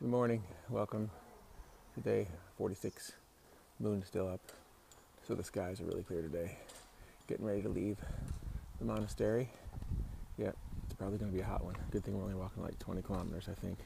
Good morning, welcome to day 46. Moon's still up, so the skies are really clear today. Getting ready to leave the monastery. Yep, it's probably going to be a hot one. Good thing we're only walking like 20 kilometers, I think.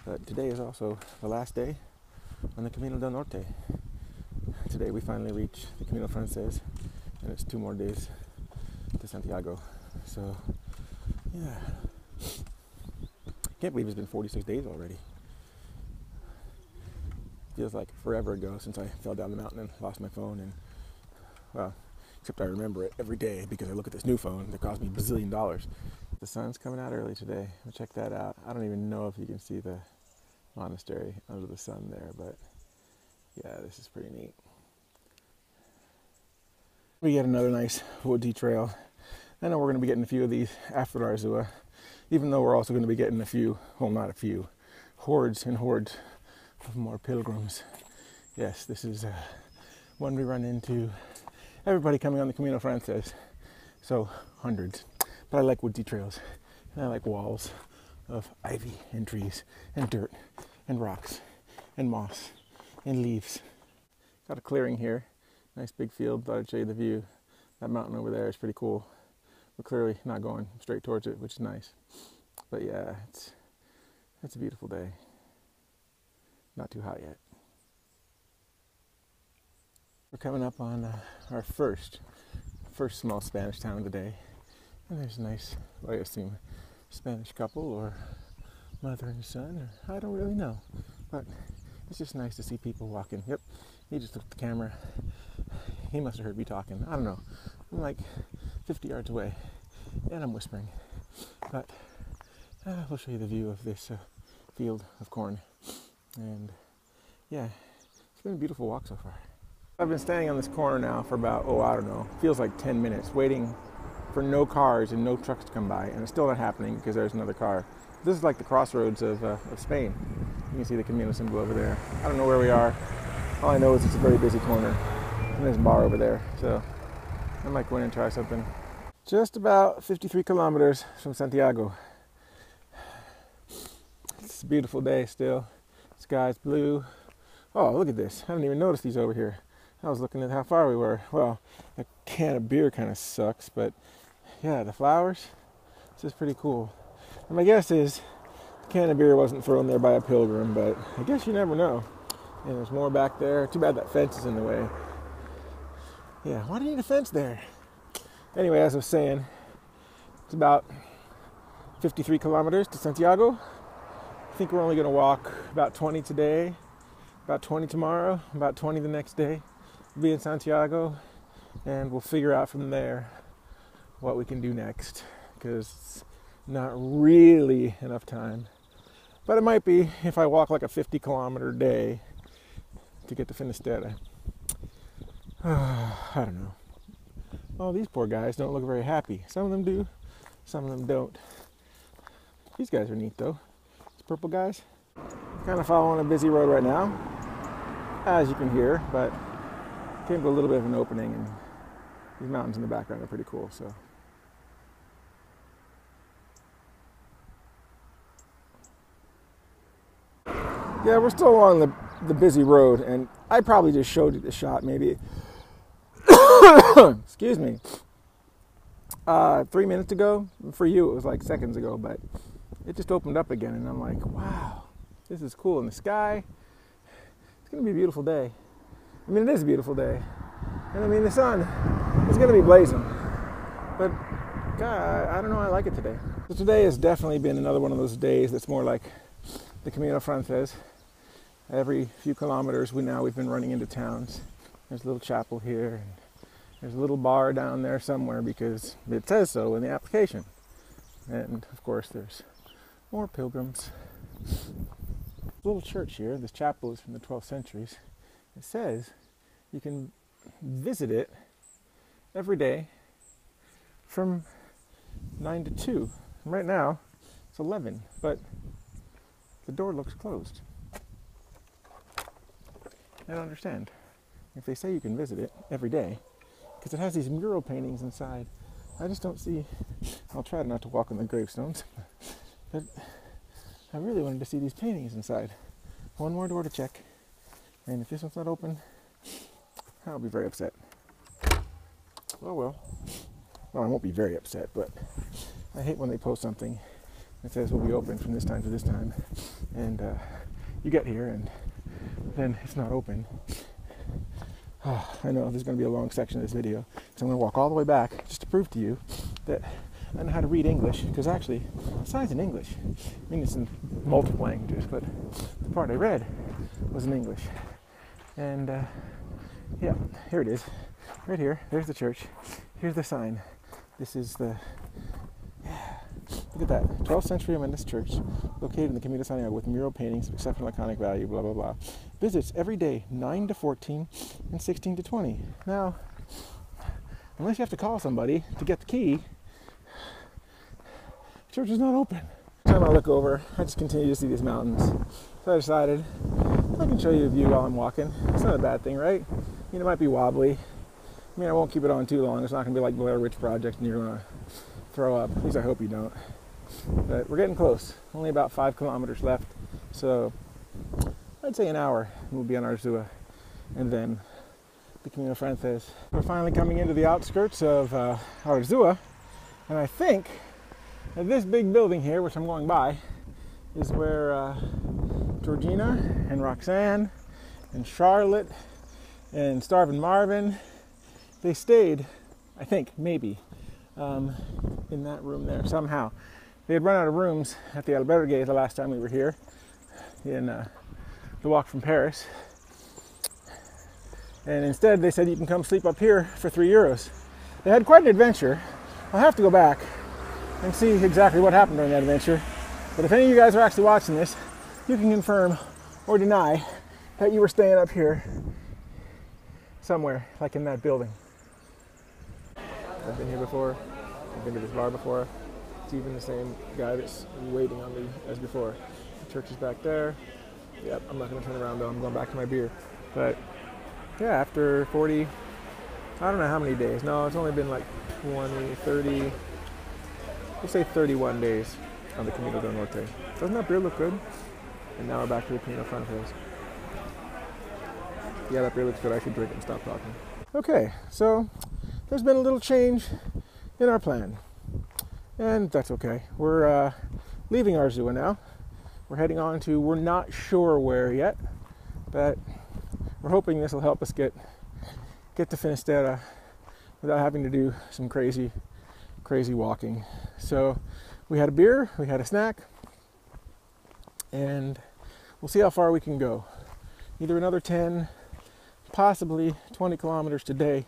But today is also the last day on the Camino del Norte. Today we finally reach the Camino Frances, and it's 2 more days to Santiago. So, yeah. Can't believe it's been 46 days already. Feels like forever ago since I fell down the mountain and lost my phone, and well, except I remember it every day because I look at this new phone that cost me $1 bazillion. The sun's coming out early today. We'll check that out. I don't even know if you can see the monastery under the sun there, but yeah, this is pretty neat. We get another nice woodsy trail. I know we're going to be getting a few of these after Arzua, even though we're also going to be getting a few, well, not a few, hordes and hordes of more pilgrims. Yes, this is one we run into everybody coming on the Camino Frances, so hundreds. But I like woodsy trails, and I like walls of ivy and trees and dirt and rocks and moss and leaves. Got a clearing here, nice big field. Thought I'd show you the view. That mountain over there is pretty cool. We're clearly not going straight towards it, which is nice. But yeah, it's a beautiful day. Not too hot yet. We're coming up on our first small Spanish town of the day. And there's a nice, I assume, Spanish couple or mother and son, or I don't really know. But it's just nice to see people walking. Yep, he just looked at the camera. He must have heard me talking. I don't know. I'm like 50 yards away, and I'm whispering. But we'll show you the view of this field of corn. And yeah, it's been a beautiful walk so far. I've been standing on this corner now for about, I don't know, feels like 10 minutes, waiting for no cars and no trucks to come by, and it's still not happening because there's another car. This is like the crossroads of Spain. You can see the Camino symbol over there. I don't know where we are. All I know is it's a very busy corner, and there's a bar over there, so I might go in and try something. Just about 53 kilometers from Santiago. It's a beautiful day still. Sky's blue. Oh, look at this. I haven't even noticed these over here. I was looking at how far we were. Well, the can of beer kind of sucks, but yeah, the flowers, this is pretty cool. And my guess is the can of beer wasn't thrown there by a pilgrim, but I guess you never know. And there's more back there. Too bad that fence is in the way. Yeah, why do you need a fence there? Anyway, as I was saying, it's about 53 kilometers to Santiago. I think we're only going to walk about 20 today, about 20 tomorrow, about 20 the next day. We'll be in Santiago, and we'll figure out from there what we can do next, because it's not really enough time. But it might be if I walk like a 50-kilometer day to get to Finisterre. I don't know. Oh, these poor guys don't look very happy. Some of them do, some of them don't. These guys are neat, though. Purple guys. Kind of following a busy road right now, as you can hear, but came to a little bit of an opening, and these mountains in the background are pretty cool. So yeah, we're still along the busy road, and I probably just showed you the shot maybe excuse me 3 minutes ago. For you it was like seconds ago, but it just opened up again, and I'm like, wow, this is cool. In the sky, it's going to be a beautiful day. I mean, it is a beautiful day. And I mean, the sun is going to be blazing. But, God, I don't know, I like it today. So today has definitely been another one of those days that's more like the Camino Frances. Every few kilometers, we've been running into towns. There's a little chapel here, and there's a little bar down there somewhere because it says so in the application. And, of course, there's more pilgrims. Little church here. This chapel is from the 12th centuries. It says you can visit it every day from 9 to 2. And right now it's 11, but the door looks closed. I don't understand. If they say you can visit it every day, because it has these mural paintings inside, I just don't see. I'll try not to walk on the gravestones, but I really wanted to see these paintings inside. One more door to check. And if this one's not open, I'll be very upset. Oh well. Well, I won't be very upset, but I hate when they post something that says we'll be open from this time to this time. And you get here and then it's not open. Oh, I know there's going to be a long section of this video, so I'm going to walk all the way back just to prove to you that I know how to read English, because actually, the sign's in English. I mean, it's in multiple languages, but the part I read was in English. And yeah, here it is. Right here, there's the church. Here's the sign. This is the, yeah, look at that. 12th century Romanesque church, located in the Camino with mural paintings of exceptional iconic value, blah, blah, blah. Visits every day, 9 to 14 and 16 to 20. Now, unless you have to call somebody to get the key, the church is not open. Every time I look over, I just continue to see these mountains. So I decided I can show you a view while I'm walking. It's not a bad thing, right? I mean, it might be wobbly. I mean, I won't keep it on too long. It's not going to be like Blair Witch Project and you're going to throw up. At least I hope you don't. But we're getting close. Only about 5 kilometers left. So I'd say an hour and we'll be on Arzua. And then the Camino Frances. We're finally coming into the outskirts of Arzua. And I think that this big building here, which I'm going by, is where Georgina and Roxanne and Charlotte and Starvin' Marvin, they stayed, I think, maybe, in that room there somehow. They had run out of rooms at the albergue the last time we were here in the walk from Paris. And instead they said you can come sleep up here for €3. They had quite an adventure. I'll have to go back and see exactly what happened during that adventure. But if any of you guys are actually watching this, you can confirm or deny that you were staying up here somewhere, like in that building. I've been here before. I've been to this bar before. It's even the same guy that's waiting on me as before. The church is back there. Yep, I'm not going to turn around though. I'm going back to my beer. But yeah, after 40, I don't know how many days. No, it's only been like 20, 30, we'll say 31 days on the Camino del Norte. Doesn't that beer look good? And now we're back to the Camino Frances. Yeah, that beer looks good. I should drink it and stop talking. Okay, so there's been a little change in our plan. And that's okay. We're leaving Arzua now. We're heading on to, we're not sure where yet, but we're hoping this will help us get to Finisterre without having to do some crazy walking. So we had a beer, we had a snack, and we'll see how far we can go. Either another 10, possibly 20 kilometers today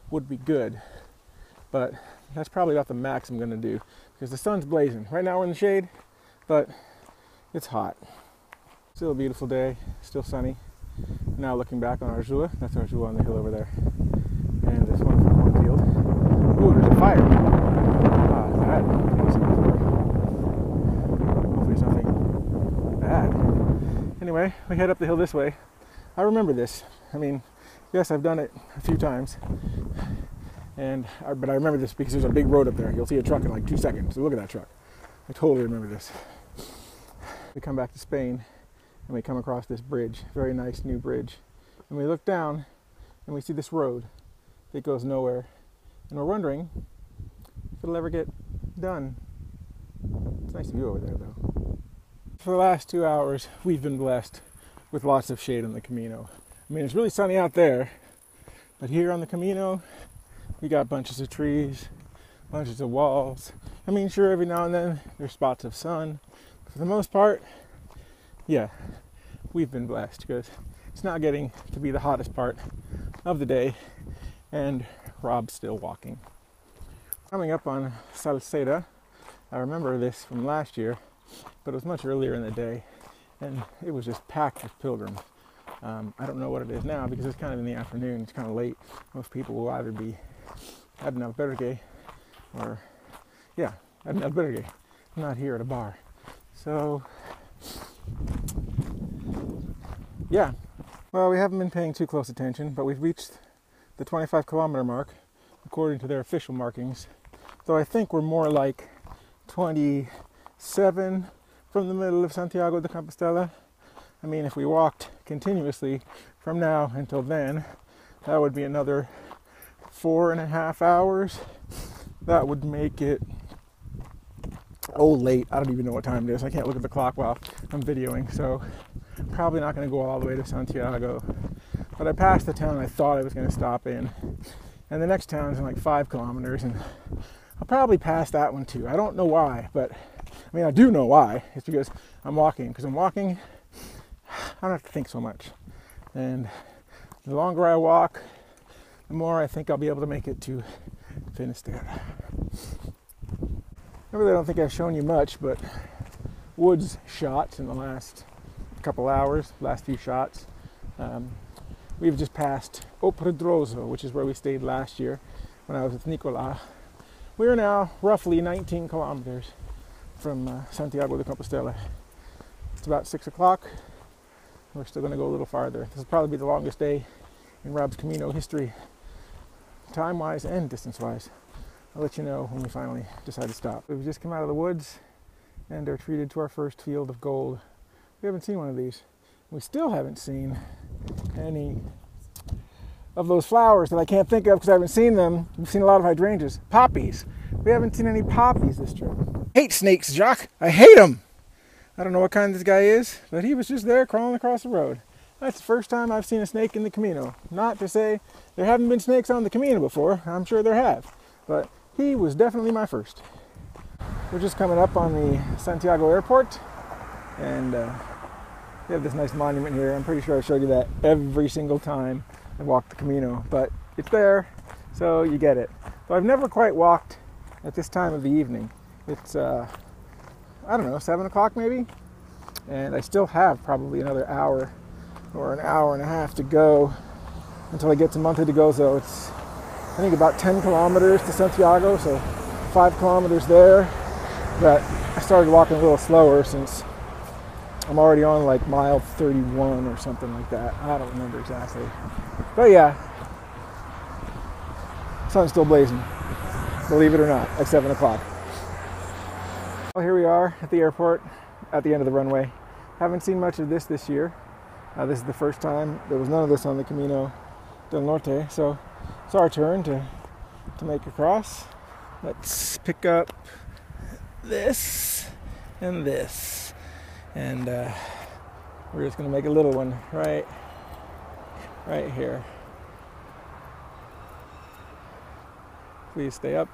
would be good, but that's probably about the max I'm going to do because the sun's blazing. Right now we're in the shade, but it's hot. Still a beautiful day, still sunny. Now looking back on Arzua, that's Arzua on the hill over there. And this wonderful cornfield. Ooh, there's a fire. Bad. Hopefully it's nothing bad. Anyway, we head up the hill this way. I remember this. I mean, yes, I've done it a few times. But I remember this because there's a big road up there. You'll see a truck in like 2 seconds. So look at that truck. I totally remember this. We come back to Spain and we come across this bridge, very nice new bridge. And we look down and we see this road that goes nowhere. And we're wondering if it'll ever get done. It's a nice view over there though. For the last 2 hours, we've been blessed with lots of shade on the Camino. I mean, it's really sunny out there, but here on the Camino, we got bunches of trees, bunches of walls. I mean, sure, every now and then there's spots of sun. But for the most part, yeah, we've been blessed because it's not getting to be the hottest part of the day, and Rob's still walking. Coming up on Salceda, I remember this from last year, but it was much earlier in the day, and it was just packed with pilgrims. I don't know what it is now because it's kind of in the afternoon, it's kind of late. Most people will either be at an albergue or, yeah, at an albergue, not here at a bar. So, yeah. Well, we haven't been paying too close attention, but we've reached the 25 kilometer mark, according to their official markings. Though I think we're more like 27, from the middle of Santiago de Compostela. I mean, if we walked continuously from now until then, that would be another 4.5 hours. That would make it, late. I don't even know what time it is. I can't look at the clock while I'm videoing, so probably not going to go all the way to Santiago. But I passed the town I thought I was going to stop in, and the next town is in like 5 kilometers, and I'll probably pass that one too. I don't know why, but I mean, I do know why. It's because I'm walking. Because I'm walking, I don't have to think so much. And the longer I walk, the more I think I'll be able to make it to Finisterre. I really don't think I've shown you much, but woods shots in the last couple hours, last few shots. We've just passed Sobrado, which is where we stayed last year when I was with Nicolas. We are now roughly 19 kilometers from Santiago de Compostela. It's about 6 o'clock. We're still going to go a little farther. This will probably be the longest day in Rob's Camino history, time-wise and distance-wise. I'll let you know when we finally decide to stop. We've just come out of the woods and are treated to our first field of gold. We haven't seen one of these. We still haven't seen any of those flowers that I can't think of because I haven't seen them. We've seen a lot of hydrangeas. Poppies. We haven't seen any poppies this trip. I hate snakes, Jacques. I hate them. I don't know what kind this guy is, but he was just there crawling across the road. That's the first time I've seen a snake in the Camino. Not to say there haven't been snakes on the Camino before. I'm sure there have. But he was definitely my first. We're just coming up on the Santiago airport, and they have this nice monument here. I'm pretty sure I showed you that every single time I walked the Camino, but it's there, so you get it. So I've never quite walked at this time of the evening. It's, I don't know, 7 o'clock maybe? And I still have probably another hour or an hour and a half to go until I get to Monte de Gozo. It's, I think, about 10 kilometers to Santiago, so 5 kilometers there. But I started walking a little slower since I'm already on like mile 31 or something like that. I don't remember exactly. But yeah, sun's still blazing, believe it or not, at 7 o'clock. Well, here we are at the airport at the end of the runway. Haven't seen much of this year. This is the first time. There was none of this on the Camino del Norte, so it's our turn to make a cross. Let's pick up this and this, and we're just going to make a little one right here. Please stay up.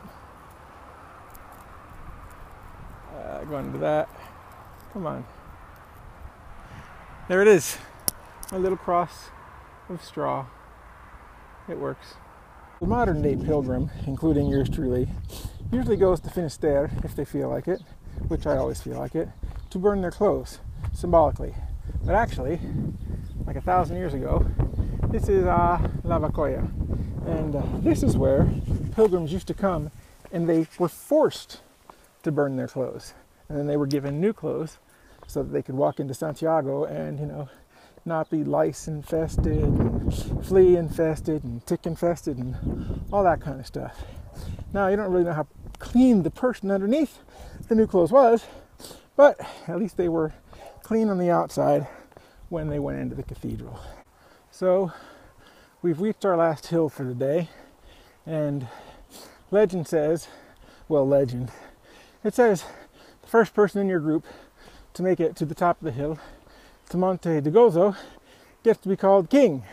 Go into that. Come on. There it is. A little cross of straw. It works. The modern day pilgrim, including yours truly, usually goes to Finisterre if they feel like it, which I always feel like it, to burn their clothes, symbolically. But actually, like 1,000 years ago, this is La Vacoya. And this is where pilgrims used to come, and they were forced to burn their clothes. And then they were given new clothes so that they could walk into Santiago and, you know, not be lice infested, and flea infested, and tick infested, and all that kind of stuff. Now, you don't really know how clean the person underneath the new clothes was, but at least they were clean on the outside when they went into the cathedral. So we've reached our last hill for the day, and legend says, well, legend, it says the first person in your group to make it to the top of the hill, to Monte de Gozo, gets to be called king.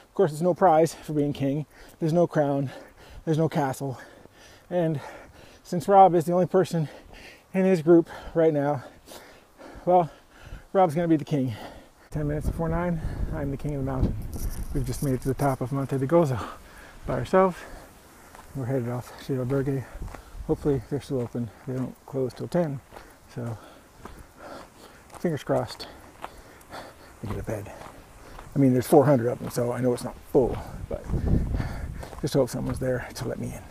Of course, there's no prize for being king. There's no crown. There's no castle. And since Rob is the only person in his group right now, well, Rob's going to be the king. 10 minutes before 9, I'm the king of the mountain. We've just made it to the top of Monte de Gozo by ourselves. We're headed off to Albergue. Hopefully they're still open. They don't close till 10. So, fingers crossed, we get a bed. I mean, there's 400 of them, so I know it's not full, but just hope someone's there to let me in.